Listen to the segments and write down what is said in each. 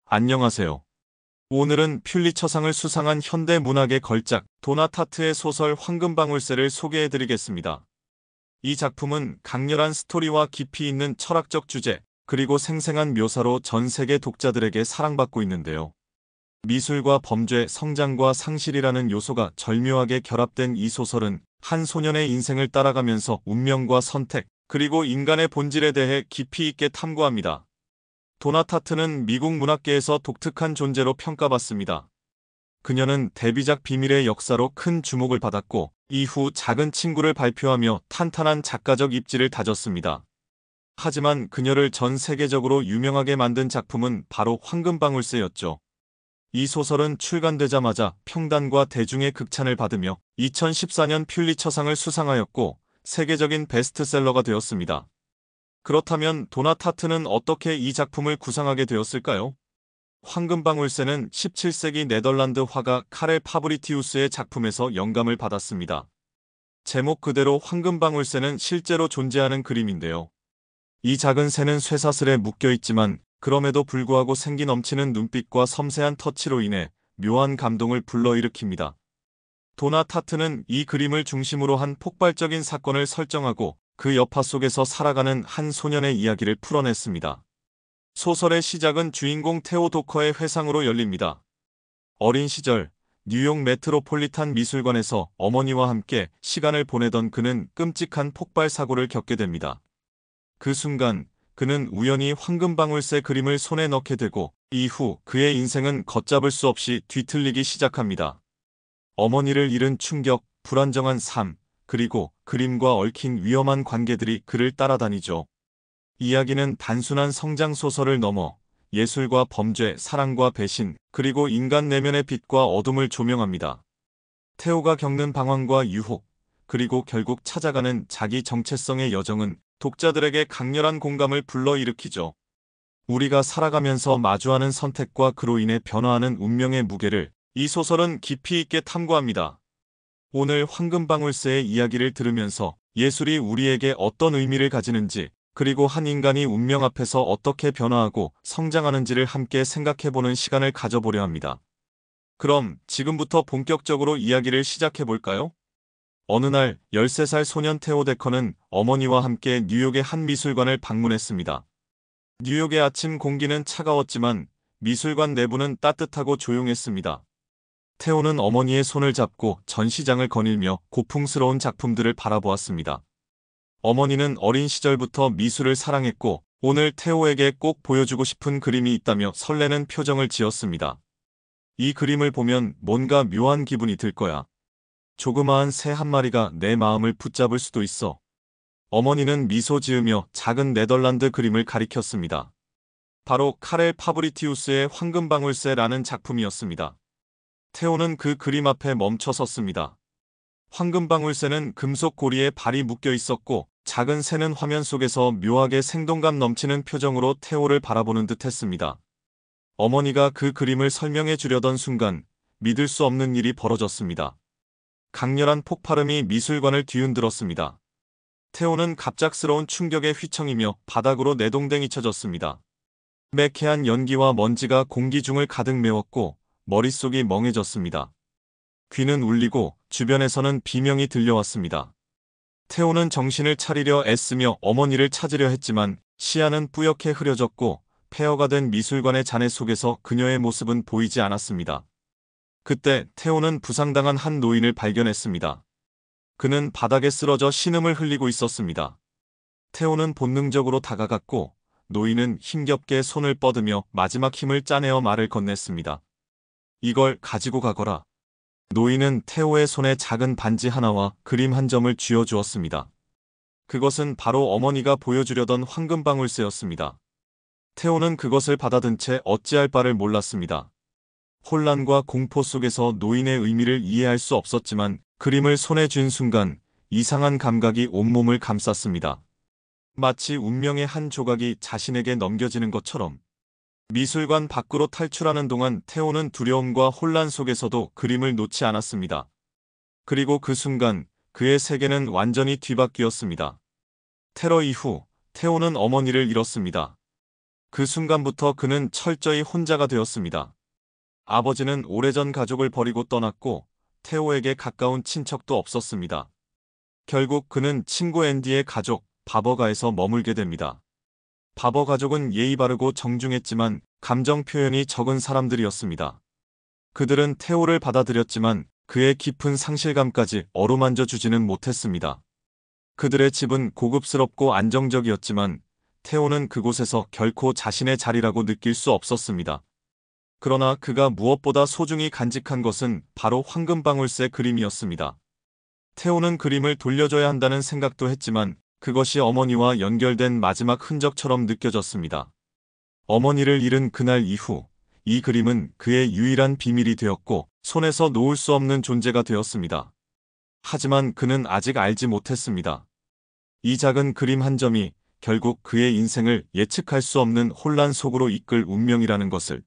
안녕하세요. 오늘은 퓰리처상을 수상한 현대 문학의 걸작 도나타트의 소설 황금방울새를 소개해드리겠습니다. 이 작품은 강렬한 스토리와 깊이 있는 철학적 주제, 그리고 생생한 묘사로 전 세계 독자들에게 사랑받고 있는데요. 미술과 범죄, 성장과 상실이라는 요소가 절묘하게 결합된 이 소설은 한 소년의 인생을 따라가면서 운명과 선택, 그리고 인간의 본질에 대해 깊이 있게 탐구합니다. 도나타트는 미국 문학계에서 독특한 존재로 평가받습니다. 그녀는 데뷔작 비밀의 역사로 큰 주목을 받았고, 이후 작은 친구를 발표하며 탄탄한 작가적 입지를 다졌습니다. 하지만 그녀를 전 세계적으로 유명하게 만든 작품은 바로 황금방울새였죠. 이 소설은 출간되자마자 평단과 대중의 극찬을 받으며 2014년 퓰리처상을 수상하였고, 세계적인 베스트셀러가 되었습니다. 그렇다면 도나타트는 어떻게 이 작품을 구상하게 되었을까요? 황금방울새는 17세기 네덜란드 화가 카렐 파브리티우스의 작품에서 영감을 받았습니다. 제목 그대로 황금방울새는 실제로 존재하는 그림인데요. 이 작은 새는 쇠사슬에 묶여 있지만 그럼에도 불구하고 생기 넘치는 눈빛과 섬세한 터치로 인해 묘한 감동을 불러일으킵니다. 도나타트는 이 그림을 중심으로 한 폭발적인 사건을 설정하고 그 여파 속에서 살아가는 한 소년의 이야기를 풀어냈습니다. 소설의 시작은 주인공 테오 도커의 회상으로 열립니다. 어린 시절 뉴욕 메트로폴리탄 미술관에서 어머니와 함께 시간을 보내던 그는 끔찍한 폭발 사고를 겪게 됩니다. 그 순간 그는 우연히 황금방울새 그림을 손에 넣게 되고, 이후 그의 인생은 걷잡을 수 없이 뒤틀리기 시작합니다. 어머니를 잃은 충격, 불안정한 삶, 그리고 그림과 얽힌 위험한 관계들이 그를 따라다니죠. 이야기는 단순한 성장 소설을 넘어 예술과 범죄, 사랑과 배신, 그리고 인간 내면의 빛과 어둠을 조명합니다. 테오가 겪는 방황과 유혹, 그리고 결국 찾아가는 자기 정체성의 여정은 독자들에게 강렬한 공감을 불러일으키죠. 우리가 살아가면서 마주하는 선택과 그로 인해 변화하는 운명의 무게를 이 소설은 깊이 있게 탐구합니다. 오늘 황금방울새의 이야기를 들으면서 예술이 우리에게 어떤 의미를 가지는지, 그리고 한 인간이 운명 앞에서 어떻게 변화하고 성장하는지를 함께 생각해보는 시간을 가져보려 합니다. 그럼 지금부터 본격적으로 이야기를 시작해볼까요? 어느 날 13살 소년 테오 데커는 어머니와 함께 뉴욕의 한 미술관을 방문했습니다. 뉴욕의 아침 공기는 차가웠지만 미술관 내부는 따뜻하고 조용했습니다. 테오는 어머니의 손을 잡고 전시장을 거닐며 고풍스러운 작품들을 바라보았습니다. 어머니는 어린 시절부터 미술을 사랑했고, 오늘 테오에게 꼭 보여주고 싶은 그림이 있다며 설레는 표정을 지었습니다. 이 그림을 보면 뭔가 묘한 기분이 들 거야. 조그마한 새 한 마리가 내 마음을 붙잡을 수도 있어. 어머니는 미소 지으며 작은 네덜란드 그림을 가리켰습니다. 바로 카렐 파브리티우스의 황금방울새라는 작품이었습니다. 테오는 그 그림 앞에 멈춰 섰습니다. 황금방울새는 금속 고리에 발이 묶여 있었고, 작은 새는 화면 속에서 묘하게 생동감 넘치는 표정으로 테오를 바라보는 듯 했습니다. 어머니가 그 그림을 설명해 주려던 순간 믿을 수 없는 일이 벌어졌습니다. 강렬한 폭발음이 미술관을 뒤흔들었습니다. 테오는 갑작스러운 충격에 휘청이며 바닥으로 내동댕이 쳐졌습니다. 매캐한 연기와 먼지가 공기 중을 가득 메웠고 머릿속이 멍해졌습니다. 귀는 울리고 주변에서는 비명이 들려왔습니다. 테오는 정신을 차리려 애쓰며 어머니를 찾으려 했지만 시야는 뿌옇게 흐려졌고 폐허가 된 미술관의 잔해 속에서 그녀의 모습은 보이지 않았습니다. 그때 테오는 부상당한 한 노인을 발견했습니다. 그는 바닥에 쓰러져 신음을 흘리고 있었습니다. 테오는 본능적으로 다가갔고 노인은 힘겹게 손을 뻗으며 마지막 힘을 짜내어 말을 건넸습니다. 이걸 가지고 가거라. 노인은 테오의 손에 작은 반지 하나와 그림 한 점을 쥐어주었습니다. 그것은 바로 어머니가 보여주려던 황금방울새였습니다. 테오는 그것을 받아든 채 어찌할 바를 몰랐습니다. 혼란과 공포 속에서 노인의 의미를 이해할 수 없었지만 그림을 손에 쥔 순간 이상한 감각이 온몸을 감쌌습니다. 마치 운명의 한 조각이 자신에게 넘겨지는 것처럼. 미술관 밖으로 탈출하는 동안 테오는 두려움과 혼란 속에서도 그림을 놓지 않았습니다. 그리고 그 순간 그의 세계는 완전히 뒤바뀌었습니다. 테러 이후 테오는 어머니를 잃었습니다. 그 순간부터 그는 철저히 혼자가 되었습니다. 아버지는 오래전 가족을 버리고 떠났고 테오에게 가까운 친척도 없었습니다. 결국 그는 친구 앤디의 가족, 바버가에서 머물게 됩니다. 바버 가족은 예의 바르고 정중했지만 감정 표현이 적은 사람들이었습니다. 그들은 테오를 받아들였지만 그의 깊은 상실감까지 어루만져 주지는 못했습니다. 그들의 집은 고급스럽고 안정적이었지만 테오는 그곳에서 결코 자신의 자리라고 느낄 수 없었습니다. 그러나 그가 무엇보다 소중히 간직한 것은 바로 황금방울새 그림이었습니다. 테오는 그림을 돌려줘야 한다는 생각도 했지만 그것이 어머니와 연결된 마지막 흔적처럼 느껴졌습니다. 어머니를 잃은 그날 이후 이 그림은 그의 유일한 비밀이 되었고 손에서 놓을 수 없는 존재가 되었습니다. 하지만 그는 아직 알지 못했습니다. 이 작은 그림 한 점이 결국 그의 인생을 예측할 수 없는 혼란 속으로 이끌 운명이라는 것을.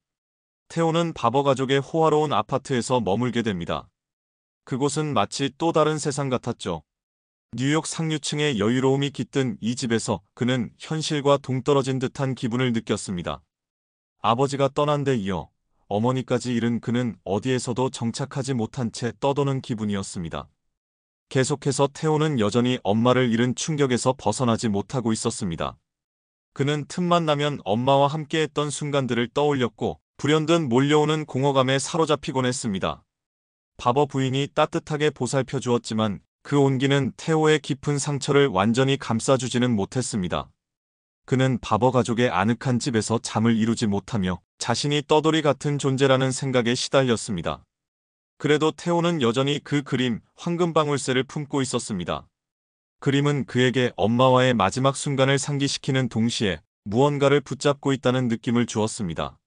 테오는 바버 가족의 호화로운 아파트에서 머물게 됩니다. 그곳은 마치 또 다른 세상 같았죠. 뉴욕 상류층의 여유로움이 깃든 이 집에서 그는 현실과 동떨어진 듯한 기분을 느꼈습니다. 아버지가 떠난 데 이어 어머니까지 잃은 그는 어디에서도 정착하지 못한 채 떠도는 기분이었습니다. 계속해서 테오는 여전히 엄마를 잃은 충격에서 벗어나지 못하고 있었습니다. 그는 틈만 나면 엄마와 함께했던 순간들을 떠올렸고 불현듯 몰려오는 공허감에 사로잡히곤 했습니다. 바버 부인이 따뜻하게 보살펴 주었지만 그 온기는 테오의 깊은 상처를 완전히 감싸주지는 못했습니다. 그는 바버 가족의 아늑한 집에서 잠을 이루지 못하며 자신이 떠돌이 같은 존재라는 생각에 시달렸습니다. 그래도 테오는 여전히 그 그림, 황금방울새를 품고 있었습니다. 그림은 그에게 엄마와의 마지막 순간을 상기시키는 동시에 무언가를 붙잡고 있다는 느낌을 주었습니다.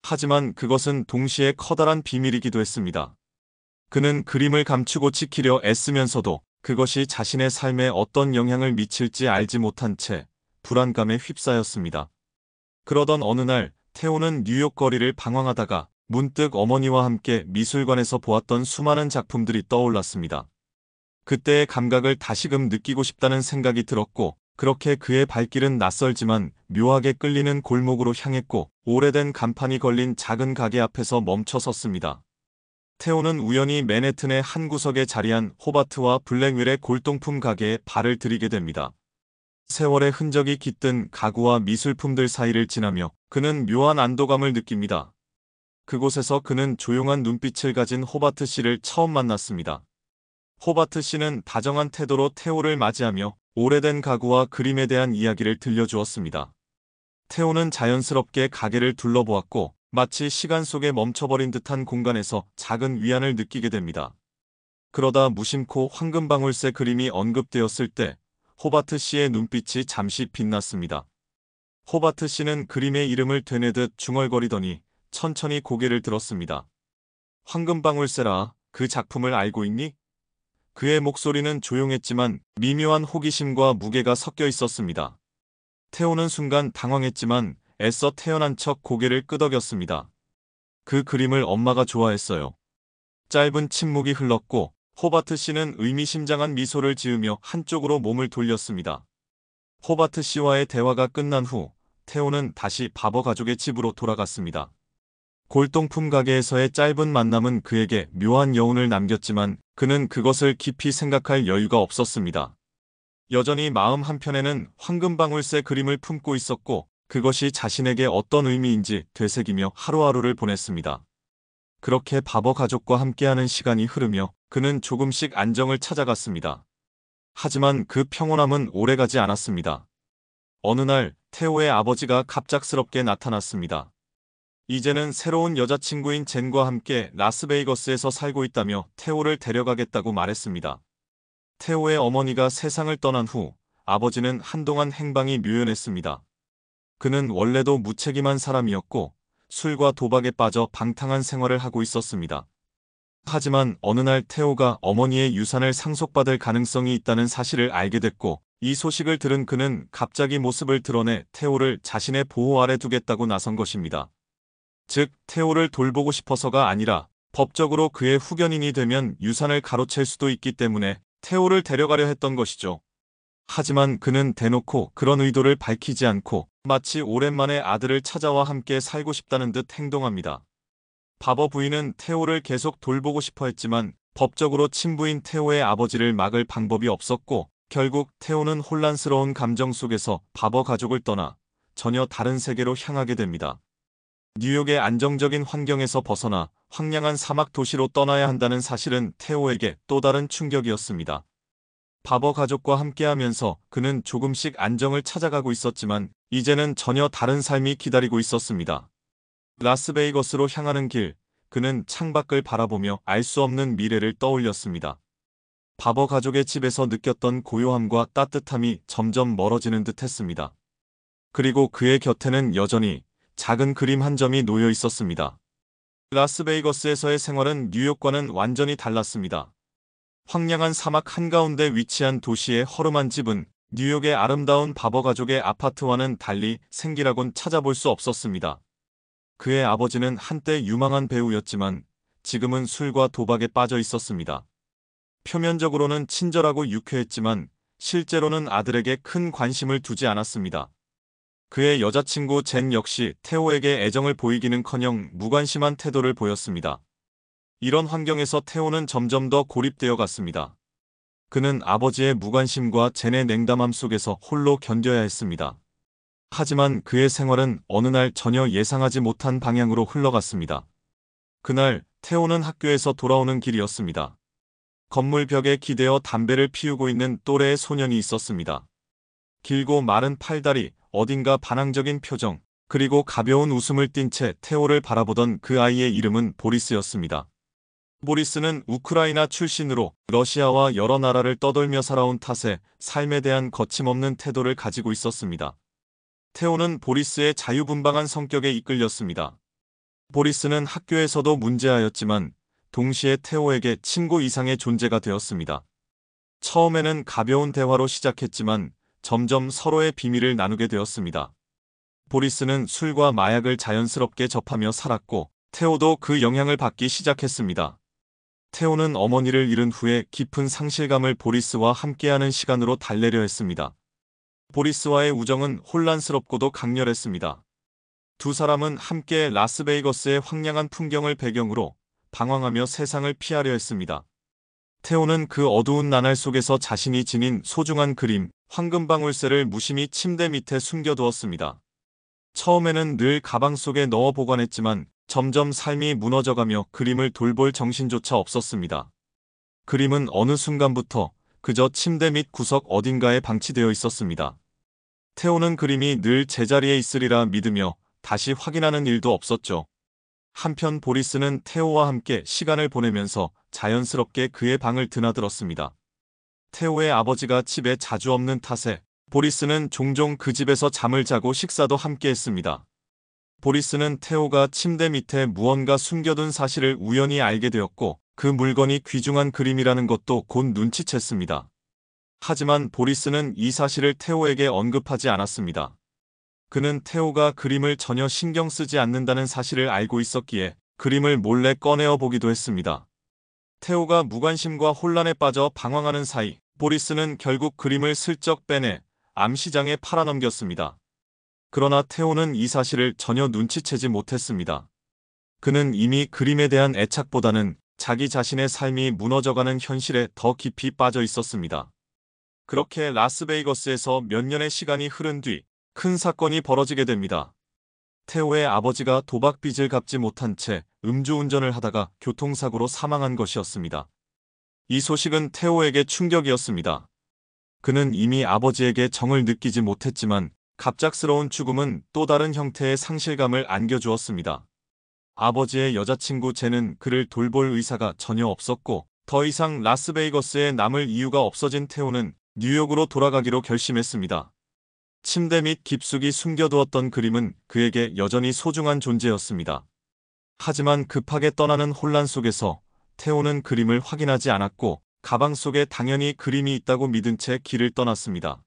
하지만 그것은 동시에 커다란 비밀이기도 했습니다. 그는 그림을 감추고 지키려 애쓰면서도 그것이 자신의 삶에 어떤 영향을 미칠지 알지 못한 채 불안감에 휩싸였습니다. 그러던 어느 날 테오는 뉴욕 거리를 방황하다가 문득 어머니와 함께 미술관에서 보았던 수많은 작품들이 떠올랐습니다. 그때의 감각을 다시금 느끼고 싶다는 생각이 들었고 그렇게 그의 발길은 낯설지만 묘하게 끌리는 골목으로 향했고 오래된 간판이 걸린 작은 가게 앞에서 멈춰 섰습니다. 테오는 우연히 맨해튼의 한 구석에 자리한 호바트와 블랙윌의 골동품 가게에 발을 들이게 됩니다. 세월의 흔적이 깃든 가구와 미술품들 사이를 지나며 그는 묘한 안도감을 느낍니다. 그곳에서 그는 조용한 눈빛을 가진 호바트 씨를 처음 만났습니다. 호바트 씨는 다정한 태도로 테오를 맞이하며 오래된 가구와 그림에 대한 이야기를 들려주었습니다. 테오는 자연스럽게 가게를 둘러보았고 마치 시간 속에 멈춰버린 듯한 공간에서 작은 위안을 느끼게 됩니다. 그러다 무심코 황금방울새 그림이 언급되었을 때 호바트 씨의 눈빛이 잠시 빛났습니다. 호바트 씨는 그림의 이름을 되뇌듯 중얼거리더니 천천히 고개를 들었습니다. 황금방울새라, 그 작품을 알고 있니? 그의 목소리는 조용했지만 미묘한 호기심과 무게가 섞여 있었습니다. 테오는 순간 당황했지만 애써 태어난 척 고개를 끄덕였습니다. 그 그림을 엄마가 좋아했어요. 짧은 침묵이 흘렀고 호바트 씨는 의미심장한 미소를 지으며 한쪽으로 몸을 돌렸습니다. 호바트 씨와의 대화가 끝난 후 테오는 다시 바버 가족의 집으로 돌아갔습니다. 골동품 가게에서의 짧은 만남은 그에게 묘한 여운을 남겼지만 그는 그것을 깊이 생각할 여유가 없었습니다. 여전히 마음 한편에는 황금방울새 그림을 품고 있었고 그것이 자신에게 어떤 의미인지 되새기며 하루하루를 보냈습니다. 그렇게 바버 가족과 함께하는 시간이 흐르며 그는 조금씩 안정을 찾아갔습니다. 하지만 그 평온함은 오래가지 않았습니다. 어느 날 테오의 아버지가 갑작스럽게 나타났습니다. 이제는 새로운 여자친구인 젠과 함께 라스베이거스에서 살고 있다며 테오를 데려가겠다고 말했습니다. 테오의 어머니가 세상을 떠난 후 아버지는 한동안 행방이 묘연했습니다. 그는 원래도 무책임한 사람이었고 술과 도박에 빠져 방탕한 생활을 하고 있었습니다. 하지만 어느 날 테오가 어머니의 유산을 상속받을 가능성이 있다는 사실을 알게 됐고 이 소식을 들은 그는 갑자기 모습을 드러내 테오를 자신의 보호 아래 두겠다고 나선 것입니다. 즉 테오를 돌보고 싶어서가 아니라 법적으로 그의 후견인이 되면 유산을 가로챌 수도 있기 때문에 테오를 데려가려 했던 것이죠. 하지만 그는 대놓고 그런 의도를 밝히지 않고 마치 오랜만에 아들을 찾아와 함께 살고 싶다는 듯 행동합니다. 바버 부인은 테오를 계속 돌보고 싶어 했지만 법적으로 친부인 테오의 아버지를 막을 방법이 없었고 결국 테오는 혼란스러운 감정 속에서 바버 가족을 떠나 전혀 다른 세계로 향하게 됩니다. 뉴욕의 안정적인 환경에서 벗어나 황량한 사막 도시로 떠나야 한다는 사실은 테오에게 또 다른 충격이었습니다. 바버 가족과 함께하면서 그는 조금씩 안정을 찾아가고 있었지만 이제는 전혀 다른 삶이 기다리고 있었습니다. 라스베이거스로 향하는 길, 그는 창밖을 바라보며 알 수 없는 미래를 떠올렸습니다. 바버 가족의 집에서 느꼈던 고요함과 따뜻함이 점점 멀어지는 듯 했습니다. 그리고 그의 곁에는 여전히 작은 그림 한 점이 놓여 있었습니다. 라스베이거스에서의 생활은 뉴욕과는 완전히 달랐습니다. 황량한 사막 한가운데 위치한 도시의 허름한 집은 뉴욕의 아름다운 바버 가족의 아파트와는 달리 생기라곤 찾아볼 수 없었습니다. 그의 아버지는 한때 유망한 배우였지만 지금은 술과 도박에 빠져 있었습니다. 표면적으로는 친절하고 유쾌했지만 실제로는 아들에게 큰 관심을 두지 않았습니다. 그의 여자친구 젠 역시 테오에게 애정을 보이기는커녕 무관심한 태도를 보였습니다. 이런 환경에서 테오는 점점 더 고립되어 갔습니다. 그는 아버지의 무관심과 젠의 냉담함 속에서 홀로 견뎌야 했습니다. 하지만 그의 생활은 어느 날 전혀 예상하지 못한 방향으로 흘러갔습니다. 그날 테오는 학교에서 돌아오는 길이었습니다. 건물 벽에 기대어 담배를 피우고 있는 또래의 소년이 있었습니다. 길고 마른 팔다리, 어딘가 반항적인 표정, 그리고 가벼운 웃음을 띤 채 테오를 바라보던 그 아이의 이름은 보리스였습니다. 보리스는 우크라이나 출신으로 러시아와 여러 나라를 떠돌며 살아온 탓에 삶에 대한 거침없는 태도를 가지고 있었습니다. 테오는 보리스의 자유분방한 성격에 이끌렸습니다. 보리스는 학교에서도 문제아였지만 동시에 테오에게 친구 이상의 존재가 되었습니다. 처음에는 가벼운 대화로 시작했지만 점점 서로의 비밀을 나누게 되었습니다. 보리스는 술과 마약을 자연스럽게 접하며 살았고 테오도 그 영향을 받기 시작했습니다. 테오는 어머니를 잃은 후에 깊은 상실감을 보리스와 함께하는 시간으로 달래려 했습니다. 보리스와의 우정은 혼란스럽고도 강렬했습니다. 두 사람은 함께 라스베이거스의 황량한 풍경을 배경으로 방황하며 세상을 피하려 했습니다. 테오는 그 어두운 나날 속에서 자신이 지닌 소중한 그림, 황금방울새를 무심히 침대 밑에 숨겨두었습니다. 처음에는 늘 가방 속에 넣어 보관했지만 점점 삶이 무너져가며 그림을 돌볼 정신조차 없었습니다. 그림은 어느 순간부터 그저 침대 밑 구석 어딘가에 방치되어 있었습니다. 테오는 그림이 늘 제자리에 있으리라 믿으며 다시 확인하는 일도 없었죠. 한편 보리스는 테오와 함께 시간을 보내면서 자연스럽게 그의 방을 드나들었습니다. 테오의 아버지가 집에 자주 없는 탓에 보리스는 종종 그 집에서 잠을 자고 식사도 함께 했습니다. 보리스는 테오가 침대 밑에 무언가 숨겨둔 사실을 우연히 알게 되었고 그 물건이 귀중한 그림이라는 것도 곧 눈치챘습니다. 하지만 보리스는 이 사실을 테오에게 언급하지 않았습니다. 그는 테오가 그림을 전혀 신경 쓰지 않는다는 사실을 알고 있었기에 그림을 몰래 꺼내어 보기도 했습니다. 테오가 무관심과 혼란에 빠져 방황하는 사이 보리스는 결국 그림을 슬쩍 빼내 암시장에 팔아넘겼습니다. 그러나 테오는 이 사실을 전혀 눈치채지 못했습니다. 그는 이미 그림에 대한 애착보다는 자기 자신의 삶이 무너져가는 현실에 더 깊이 빠져 있었습니다. 그렇게 라스베이거스에서 몇 년의 시간이 흐른 뒤 큰 사건이 벌어지게 됩니다. 테오의 아버지가 도박 빚을 갚지 못한 채 음주운전을 하다가 교통사고로 사망한 것이었습니다. 이 소식은 테오에게 충격이었습니다. 그는 이미 아버지에게 정을 느끼지 못했지만 갑작스러운 죽음은 또 다른 형태의 상실감을 안겨주었습니다. 아버지의 여자친구 젠은 그를 돌볼 의사가 전혀 없었고 더 이상 라스베이거스에 남을 이유가 없어진 테오는 뉴욕으로 돌아가기로 결심했습니다. 침대 밑 깊숙이 숨겨두었던 그림은 그에게 여전히 소중한 존재였습니다. 하지만 급하게 떠나는 혼란 속에서 테오는 그림을 확인하지 않았고 가방 속에 당연히 그림이 있다고 믿은 채 길을 떠났습니다.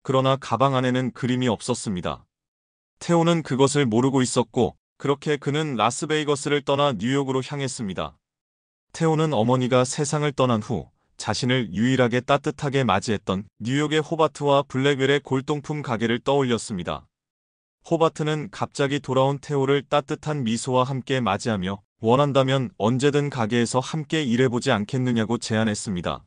그러나 가방 안에는 그림이 없었습니다. 테오는 그것을 모르고 있었고 그렇게 그는 라스베이거스를 떠나 뉴욕으로 향했습니다. 테오는 어머니가 세상을 떠난 후 자신을 유일하게 따뜻하게 맞이했던 뉴욕의 호바트와 블랙웰의 골동품 가게를 떠올렸습니다. 호바트는 갑자기 돌아온 테오를 따뜻한 미소와 함께 맞이하며 원한다면 언제든 가게에서 함께 일해보지 않겠느냐고 제안했습니다.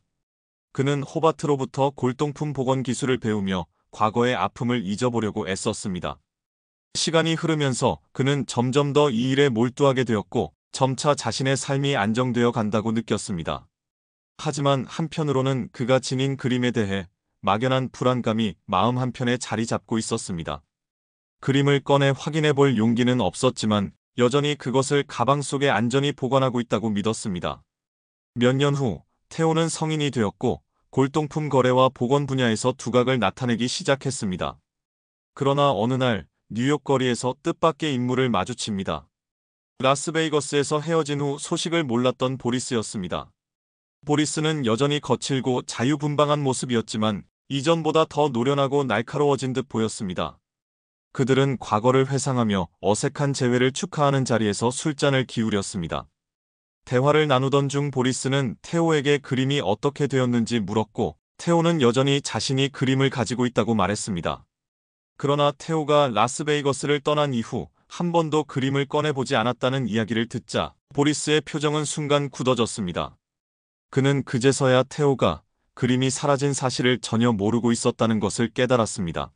그는 호바트로부터 골동품 복원 기술을 배우며 과거의 아픔을 잊어보려고 애썼습니다. 시간이 흐르면서 그는 점점 더 이 일에 몰두하게 되었고 점차 자신의 삶이 안정되어 간다고 느꼈습니다. 하지만 한편으로는 그가 지닌 그림에 대해 막연한 불안감이 마음 한편에 자리 잡고 있었습니다. 그림을 꺼내 확인해 볼 용기는 없었지만 여전히 그것을 가방 속에 안전히 보관하고 있다고 믿었습니다. 몇 년 후 테오는 성인이 되었고 골동품 거래와 복원 분야에서 두각을 나타내기 시작했습니다. 그러나 어느 날 뉴욕 거리에서 뜻밖의 인물을 마주칩니다. 라스베이거스에서 헤어진 후 소식을 몰랐던 보리스였습니다. 보리스는 여전히 거칠고 자유분방한 모습이었지만 이전보다 더 노련하고 날카로워진 듯 보였습니다. 그들은 과거를 회상하며 어색한 재회를 축하하는 자리에서 술잔을 기울였습니다. 대화를 나누던 중 보리스는 테오에게 그림이 어떻게 되었는지 물었고 테오는 여전히 자신이 그림을 가지고 있다고 말했습니다. 그러나 테오가 라스베이거스를 떠난 이후 한 번도 그림을 꺼내보지 않았다는 이야기를 듣자 보리스의 표정은 순간 굳어졌습니다. 그는 그제서야 테오가 그림이 사라진 사실을 전혀 모르고 있었다는 것을 깨달았습니다.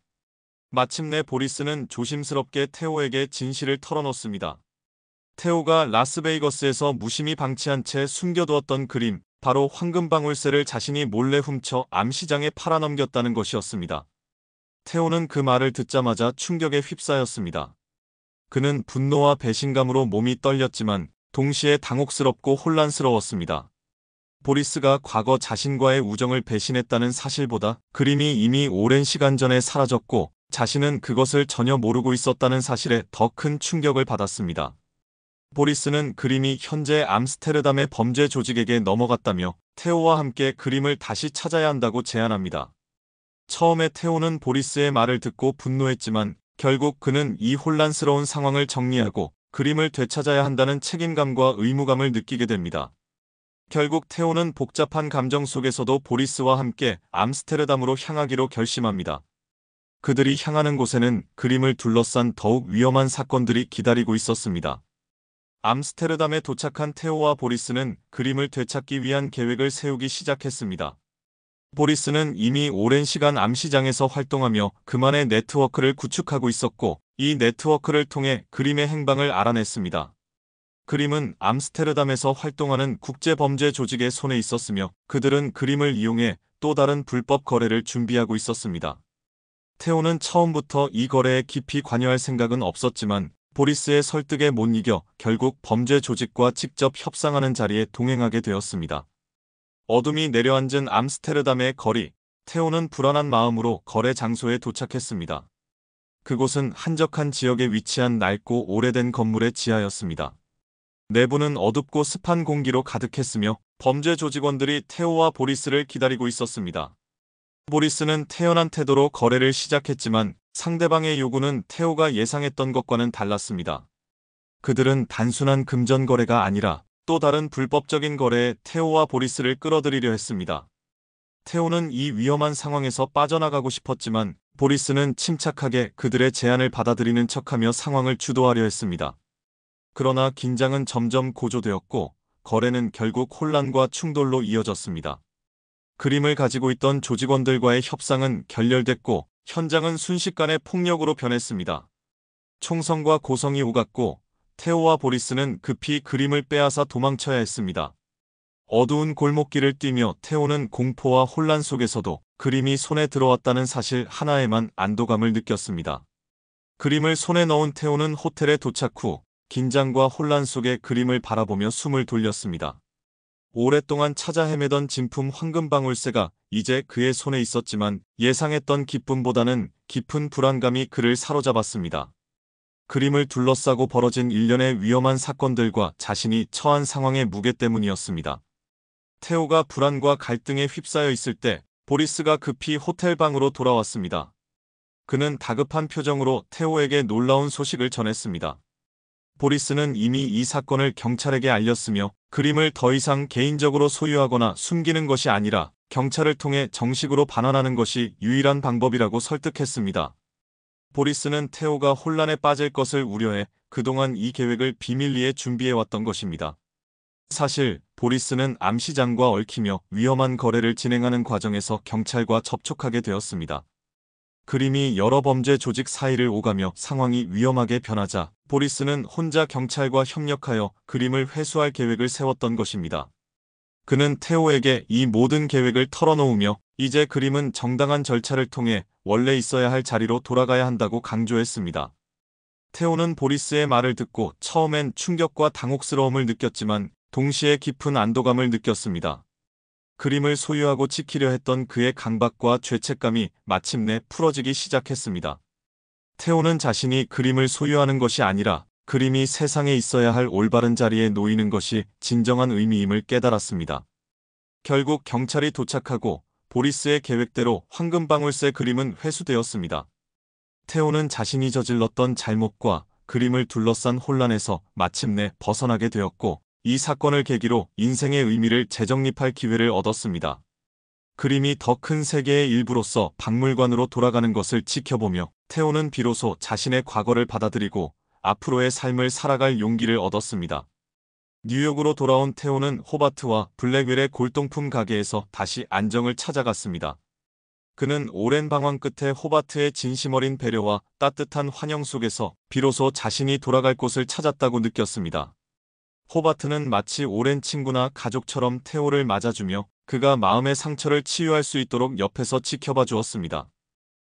마침내 보리스는 조심스럽게 테오에게 진실을 털어놓습니다. 테오가 라스베이거스에서 무심히 방치한 채 숨겨두었던 그림, 바로 황금방울새를 자신이 몰래 훔쳐 암시장에 팔아넘겼다는 것이었습니다. 테오는 그 말을 듣자마자 충격에 휩싸였습니다. 그는 분노와 배신감으로 몸이 떨렸지만 동시에 당혹스럽고 혼란스러웠습니다. 보리스가 과거 자신과의 우정을 배신했다는 사실보다 그림이 이미 오랜 시간 전에 사라졌고 자신은 그것을 전혀 모르고 있었다는 사실에 더 큰 충격을 받았습니다. 보리스는 그림이 현재 암스테르담의 범죄 조직에게 넘어갔다며 테오와 함께 그림을 다시 찾아야 한다고 제안합니다. 처음에 테오는 보리스의 말을 듣고 분노했지만 결국 그는 이 혼란스러운 상황을 정리하고 그림을 되찾아야 한다는 책임감과 의무감을 느끼게 됩니다. 결국 테오는 복잡한 감정 속에서도 보리스와 함께 암스테르담으로 향하기로 결심합니다. 그들이 향하는 곳에는 그림을 둘러싼 더욱 위험한 사건들이 기다리고 있었습니다. 암스테르담에 도착한 테오와 보리스는 그림을 되찾기 위한 계획을 세우기 시작했습니다. 보리스는 이미 오랜 시간 암시장에서 활동하며 그만의 네트워크를 구축하고 있었고 이 네트워크를 통해 그림의 행방을 알아냈습니다. 그림은 암스테르담에서 활동하는 국제범죄 조직의 손에 있었으며 그들은 그림을 이용해 또 다른 불법 거래를 준비하고 있었습니다. 테오는 처음부터 이 거래에 깊이 관여할 생각은 없었지만 보리스의 설득에 못 이겨 결국 범죄 조직과 직접 협상하는 자리에 동행하게 되었습니다. 어둠이 내려앉은 암스테르담의 거리, 테오는 불안한 마음으로 거래 장소에 도착했습니다. 그곳은 한적한 지역에 위치한 낡고 오래된 건물의 지하였습니다. 내부는 어둡고 습한 공기로 가득했으며 범죄 조직원들이 테오와 보리스를 기다리고 있었습니다. 보리스는 태연한 태도로 거래를 시작했지만 상대방의 요구는 테오가 예상했던 것과는 달랐습니다. 그들은 단순한 금전 거래가 아니라 또 다른 불법적인 거래에 테오와 보리스를 끌어들이려 했습니다. 테오는 이 위험한 상황에서 빠져나가고 싶었지만 보리스는 침착하게 그들의 제안을 받아들이는 척하며 상황을 주도하려 했습니다. 그러나 긴장은 점점 고조되었고 거래는 결국 혼란과 충돌로 이어졌습니다. 그림을 가지고 있던 조직원들과의 협상은 결렬됐고 현장은 순식간에 폭력으로 변했습니다. 총성과 고성이 오갔고 테오와 보리스는 급히 그림을 빼앗아 도망쳐야 했습니다. 어두운 골목길을 뛰며 테오는 공포와 혼란 속에서도 그림이 손에 들어왔다는 사실 하나에만 안도감을 느꼈습니다. 그림을 손에 넣은 테오는 호텔에 도착 후 긴장과 혼란 속에 그림을 바라보며 숨을 돌렸습니다. 오랫동안 찾아 헤매던 진품 황금방울새가 이제 그의 손에 있었지만 예상했던 기쁨보다는 깊은 불안감이 그를 사로잡았습니다. 그림을 둘러싸고 벌어진 일련의 위험한 사건들과 자신이 처한 상황의 무게 때문이었습니다. 테오가 불안과 갈등에 휩싸여 있을 때 보리스가 급히 호텔 방으로 돌아왔습니다. 그는 다급한 표정으로 테오에게 놀라운 소식을 전했습니다. 보리스는 이미 이 사건을 경찰에게 알렸으며 그림을 더 이상 개인적으로 소유하거나 숨기는 것이 아니라 경찰을 통해 정식으로 반환하는 것이 유일한 방법이라고 설득했습니다. 보리스는 테오가 혼란에 빠질 것을 우려해 그동안 이 계획을 비밀리에 준비해왔던 것입니다. 사실 보리스는 암 시장과 얽히며 위험한 거래를 진행하는 과정에서 경찰과 접촉하게 되었습니다. 그림이 여러 범죄 조직 사이를 오가며 상황이 위험하게 변하자 보리스는 혼자 경찰과 협력하여 그림을 회수할 계획을 세웠던 것입니다. 그는 테오에게 이 모든 계획을 털어놓으며 이제 그림은 정당한 절차를 통해 원래 있어야 할 자리로 돌아가야 한다고 강조했습니다. 테오는 보리스의 말을 듣고 처음엔 충격과 당혹스러움을 느꼈지만 동시에 깊은 안도감을 느꼈습니다. 그림을 소유하고 지키려 했던 그의 강박과 죄책감이 마침내 풀어지기 시작했습니다. 테오는 자신이 그림을 소유하는 것이 아니라 그림이 세상에 있어야 할 올바른 자리에 놓이는 것이 진정한 의미임을 깨달았습니다. 결국 경찰이 도착하고 보리스의 계획대로 황금방울새 그림은 회수되었습니다. 테오는 자신이 저질렀던 잘못과 그림을 둘러싼 혼란에서 마침내 벗어나게 되었고 이 사건을 계기로 인생의 의미를 재정립할 기회를 얻었습니다. 그림이 더 큰 세계의 일부로서 박물관으로 돌아가는 것을 지켜보며 테오는 비로소 자신의 과거를 받아들이고 앞으로의 삶을 살아갈 용기를 얻었습니다. 뉴욕으로 돌아온 테오는 호바트와 블랙웰의 골동품 가게에서 다시 안정을 찾아갔습니다. 그는 오랜 방황 끝에 호바트의 진심 어린 배려와 따뜻한 환영 속에서 비로소 자신이 돌아갈 곳을 찾았다고 느꼈습니다. 호바트는 마치 오랜 친구나 가족처럼 테오를 맞아주며 그가 마음의 상처를 치유할 수 있도록 옆에서 지켜봐 주었습니다.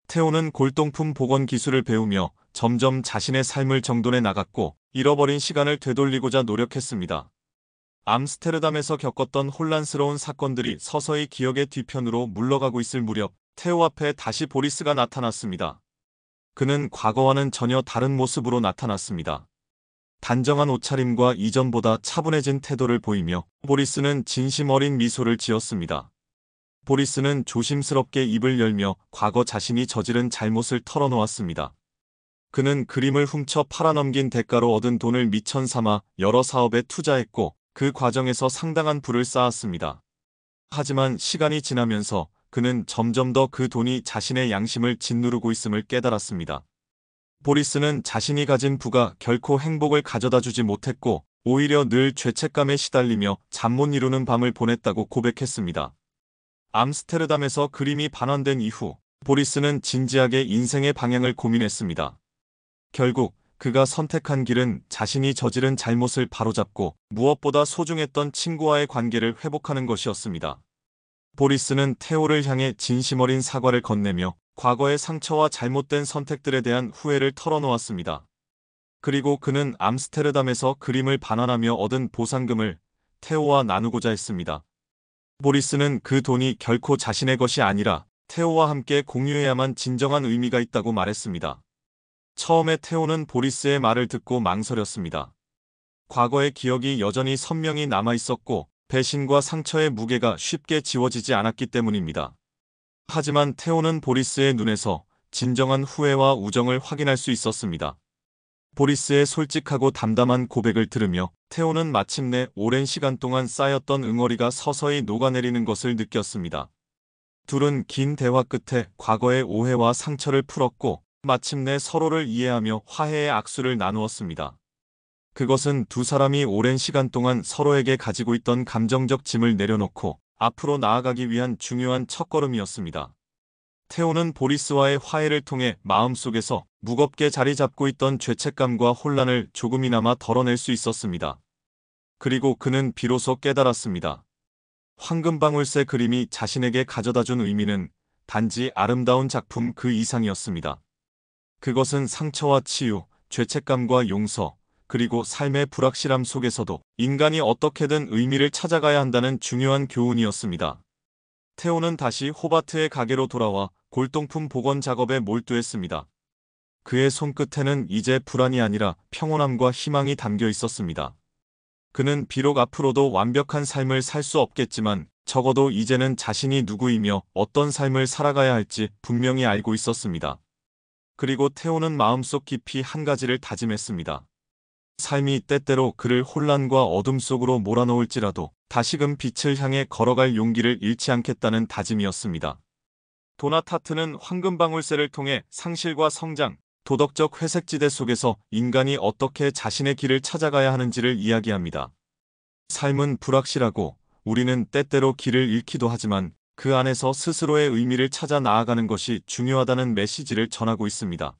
테오는 골동품 복원 기술을 배우며 점점 자신의 삶을 정돈해 나갔고 잃어버린 시간을 되돌리고자 노력했습니다. 암스테르담에서 겪었던 혼란스러운 사건들이 서서히 기억의 뒤편으로 물러가고 있을 무렵 테오 앞에 다시 보리스가 나타났습니다. 그는 과거와는 전혀 다른 모습으로 나타났습니다. 단정한 옷차림과 이전보다 차분해진 태도를 보이며 보리스는 진심 어린 미소를 지었습니다. 보리스는 조심스럽게 입을 열며 과거 자신이 저지른 잘못을 털어놓았습니다. 그는 그림을 훔쳐 팔아넘긴 대가로 얻은 돈을 미천 삼아 여러 사업에 투자했고 그 과정에서 상당한 부를 쌓았습니다. 하지만 시간이 지나면서 그는 점점 더 그 돈이 자신의 양심을 짓누르고 있음을 깨달았습니다. 보리스는 자신이 가진 부가 결코 행복을 가져다 주지 못했고 오히려 늘 죄책감에 시달리며 잠 못 이루는 밤을 보냈다고 고백했습니다. 암스테르담에서 그림이 반환된 이후 보리스는 진지하게 인생의 방향을 고민했습니다. 결국 그가 선택한 길은 자신이 저지른 잘못을 바로잡고 무엇보다 소중했던 친구와의 관계를 회복하는 것이었습니다. 보리스는 테오를 향해 진심 어린 사과를 건네며 과거의 상처와 잘못된 선택들에 대한 후회를 털어놓았습니다. 그리고 그는 암스테르담에서 그림을 반환하며 얻은 보상금을 테오와 나누고자 했습니다. 보리스는 그 돈이 결코 자신의 것이 아니라 테오와 함께 공유해야만 진정한 의미가 있다고 말했습니다. 처음에 테오는 보리스의 말을 듣고 망설였습니다. 과거의 기억이 여전히 선명히 남아있었고 배신과 상처의 무게가 쉽게 지워지지 않았기 때문입니다. 하지만 테오는 보리스의 눈에서 진정한 후회와 우정을 확인할 수 있었습니다. 보리스의 솔직하고 담담한 고백을 들으며 테오는 마침내 오랜 시간 동안 쌓였던 응어리가 서서히 녹아내리는 것을 느꼈습니다. 둘은 긴 대화 끝에 과거의 오해와 상처를 풀었고 마침내 서로를 이해하며 화해의 악수를 나누었습니다. 그것은 두 사람이 오랜 시간 동안 서로에게 가지고 있던 감정적 짐을 내려놓고 앞으로 나아가기 위한 중요한 첫걸음이었습니다. 테오는 보리스와의 화해를 통해 마음속에서 무겁게 자리 잡고 있던 죄책감과 혼란을 조금이나마 덜어낼 수 있었습니다. 그리고 그는 비로소 깨달았습니다. 황금방울새 그림이 자신에게 가져다준 의미는 단지 아름다운 작품 그 이상이었습니다. 그것은 상처와 치유, 죄책감과 용서, 그리고 삶의 불확실함 속에서도 인간이 어떻게든 의미를 찾아가야 한다는 중요한 교훈이었습니다. 테오는 다시 호바트의 가게로 돌아와 골동품 복원 작업에 몰두했습니다. 그의 손끝에는 이제 불안이 아니라 평온함과 희망이 담겨 있었습니다. 그는 비록 앞으로도 완벽한 삶을 살 수 없겠지만 적어도 이제는 자신이 누구이며 어떤 삶을 살아가야 할지 분명히 알고 있었습니다. 그리고 테오는 마음속 깊이 한 가지를 다짐했습니다. 삶이 때때로 그를 혼란과 어둠 속으로 몰아넣을지라도 다시금 빛을 향해 걸어갈 용기를 잃지 않겠다는 다짐이었습니다. 도나타트는 황금방울새를 통해 상실과 성장, 도덕적 회색지대 속에서 인간이 어떻게 자신의 길을 찾아가야 하는지를 이야기합니다. 삶은 불확실하고 우리는 때때로 길을 잃기도 하지만 그 안에서 스스로의 의미를 찾아 나아가는 것이 중요하다는 메시지를 전하고 있습니다.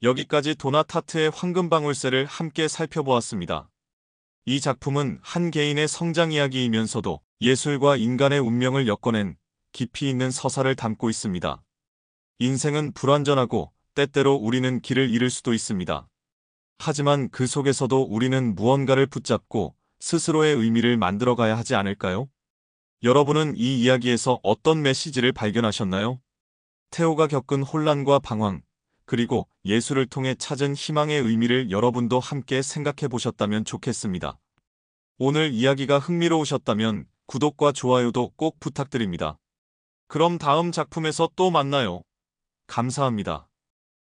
여기까지 도나타트의 황금방울새를 함께 살펴보았습니다. 이 작품은 한 개인의 성장 이야기이면서도 예술과 인간의 운명을 엮어낸 깊이 있는 서사를 담고 있습니다. 인생은 불완전하고 때때로 우리는 길을 잃을 수도 있습니다. 하지만 그 속에서도 우리는 무언가를 붙잡고 스스로의 의미를 만들어가야 하지 않을까요? 여러분은 이 이야기에서 어떤 메시지를 발견하셨나요? 테오가 겪은 혼란과 방황, 그리고 예술을 통해 찾은 희망의 의미를 여러분도 함께 생각해 보셨다면 좋겠습니다. 오늘 이야기가 흥미로우셨다면 구독과 좋아요도 꼭 부탁드립니다. 그럼 다음 작품에서 또 만나요. 감사합니다.